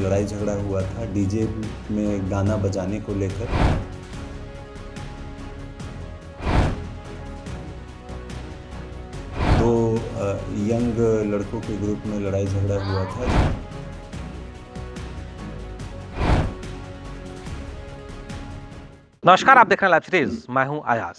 लड़ाई झगड़ा हुआ था डीजे में गाना बजाने को लेकर। दो यंग लड़कों के ग्रुप में लड़ाई झगड़ा हुआ था। नमस्कार, आप देख रहे हैं लाइव सीरीज। मैं हूं अयाज।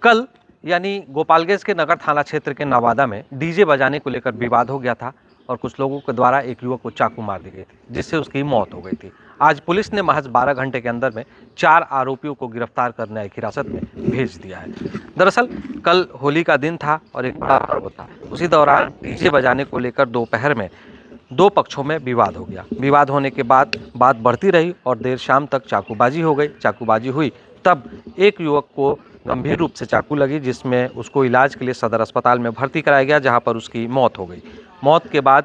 कल यानी गोपालगंज के नगर थाना क्षेत्र के नवादा में डीजे बजाने को लेकर विवाद हो गया था और कुछ लोगों के द्वारा एक युवक को चाकू मार दी गई थी, जिससे उसकी मौत हो गई थी। आज पुलिस ने महज 12 घंटे के अंदर में 4 आरोपियों को गिरफ्तार कर न्यायिक हिरासत में भेज दिया है। दरअसल कल होली का दिन था और एक बड़ा पर्व था। उसी दौरान डीजे बजाने को लेकर दोपहर में दो पक्षों में विवाद हो गया। विवाद होने के बाद बात बढ़ती रही और देर शाम तक चाकूबाजी हो गई। चाकूबाजी हुई तब एक युवक को गंभीर रूप से चाकू लगी, जिसमें उसको इलाज के लिए सदर अस्पताल में भर्ती कराया गया, जहां पर उसकी मौत हो गई। मौत के बाद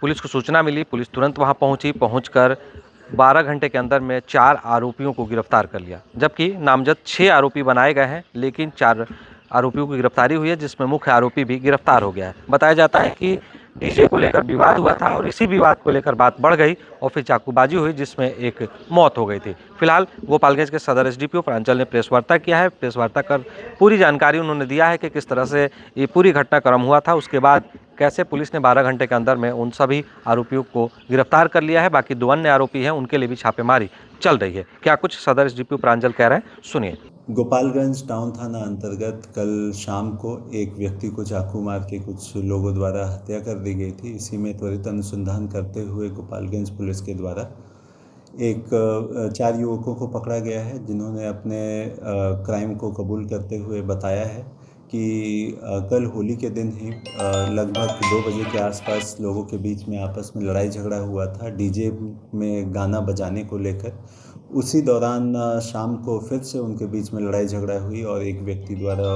पुलिस को सूचना मिली। पुलिस तुरंत वहां पहुंची। पहुंचकर 12 घंटे के अंदर में 4 आरोपियों को गिरफ्तार कर लिया, जबकि नामजद 6 आरोपी बनाए गए हैं, लेकिन 4 आरोपियों की गिरफ्तारी हुई है, जिसमें मुख्य आरोपी भी गिरफ्तार हो गया है। बताया जाता है कि डीजे को लेकर विवाद हुआ था और इसी विवाद को लेकर बात बढ़ गई और फिर चाकूबाजी हुई, जिसमें एक मौत हो गई थी। फिलहाल गोपालगंज के सदर एसडीपीओ प्रांचल ने प्रेस वार्ता किया है। प्रेस वार्ता कर पूरी जानकारी उन्होंने दिया है कि किस तरह से ये पूरी घटनाक्रम हुआ था, उसके बाद कैसे पुलिस ने 12 घंटे के अंदर में उन सभी आरोपियों को गिरफ्तार कर लिया है। बाकी 2 अन्य आरोपी हैं, उनके लिए भी छापेमारी चल रही है। क्या कुछ सदर एसडीपीओ प्रांचल कह रहे हैं, सुनिए। गोपालगंज टाउन थाना अंतर्गत कल शाम को एक व्यक्ति को चाकू मार के कुछ लोगों द्वारा हत्या कर दी गई थी। इसी में त्वरित अनुसंधान करते हुए गोपालगंज पुलिस के द्वारा 4 युवकों को पकड़ा गया है, जिन्होंने अपने क्राइम को कबूल करते हुए बताया है कि कल होली के दिन ही लगभग 2 बजे के आसपास लोगों के बीच में आपस में लड़ाई झगड़ा हुआ था डीजे में गाना बजाने को लेकर। उसी दौरान शाम को फिर से उनके बीच में लड़ाई झगड़ा हुई और एक व्यक्ति द्वारा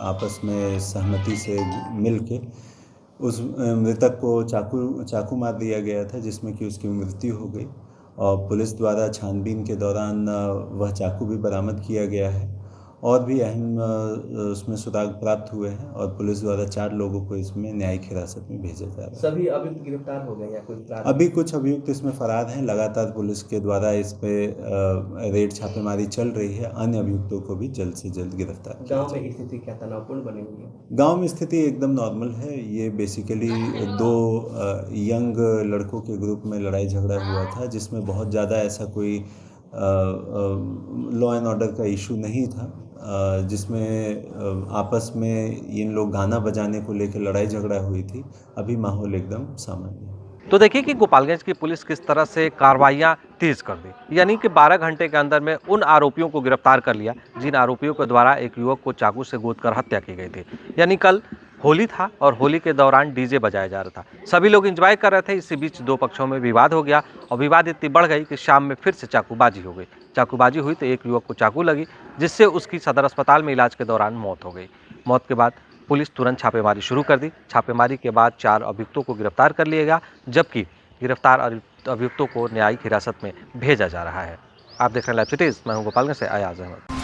आपस में सहमति से मिलके उस मृतक को चाकू मार दिया गया था, जिसमें कि उसकी मृत्यु हो गई। और पुलिस द्वारा छानबीन के दौरान वह चाकू भी बरामद किया गया है और भी अहम उसमें सुराग प्राप्त हुए हैं और पुलिस द्वारा 4 लोगों को इसमें न्यायिक हिरासत में भेजा जा रहा है। सभी अभियुक्त गिरफ्तार हो गए या कोई अभी कुछ अभियुक्त इसमें फरार हैं। लगातार पुलिस के द्वारा इस पे रेड छापेमारी चल रही है। अन्य अभियुक्तों को भी जल्द से जल्द गिरफ्तार किया गाँव में स्थिति क्या तनावपूर्ण बनी हुई है? गांव में स्थिति एकदम नॉर्मल है। ये बेसिकली 2 यंग लड़कों के ग्रुप में लड़ाई झगड़ा हुआ था, जिसमें बहुत ज़्यादा ऐसा कोई लॉ एंड ऑर्डर का इशू नहीं था, जिसमें आपस में इन लोग गाना बजाने को लेकर लड़ाई झगड़ा हुई थी। अभी माहौल एकदम सामान्य है। तो देखिए कि गोपालगंज की पुलिस किस तरह से कार्रवाइयां तेज कर दी, यानी कि 12 घंटे के अंदर में उन आरोपियों को गिरफ्तार कर लिया जिन आरोपियों के द्वारा एक युवक को चाकू से गोदकर हत्या की गई थी। यानी कल होली था और होली के दौरान डीजे बजाया जा रहा था, सभी लोग एंजॉय कर रहे थे। इसी बीच 2 पक्षों में विवाद हो गया और विवाद इतनी बढ़ गई कि शाम में फिर से चाकूबाजी हो गई। चाकूबाजी हुई तो एक युवक को चाकू लगी, जिससे उसकी सदर अस्पताल में इलाज के दौरान मौत हो गई। मौत के बाद पुलिस तुरंत छापेमारी शुरू कर दी। छापेमारी के बाद 4 अभियुक्तों को गिरफ्तार कर लिया गया, जबकि गिरफ्तार अभियुक्तों को न्यायिक हिरासत में भेजा जा रहा है। आप देख रहे हैं लाइव सिटीज। मैं हूं गोपालगंज से अयाज अहमद।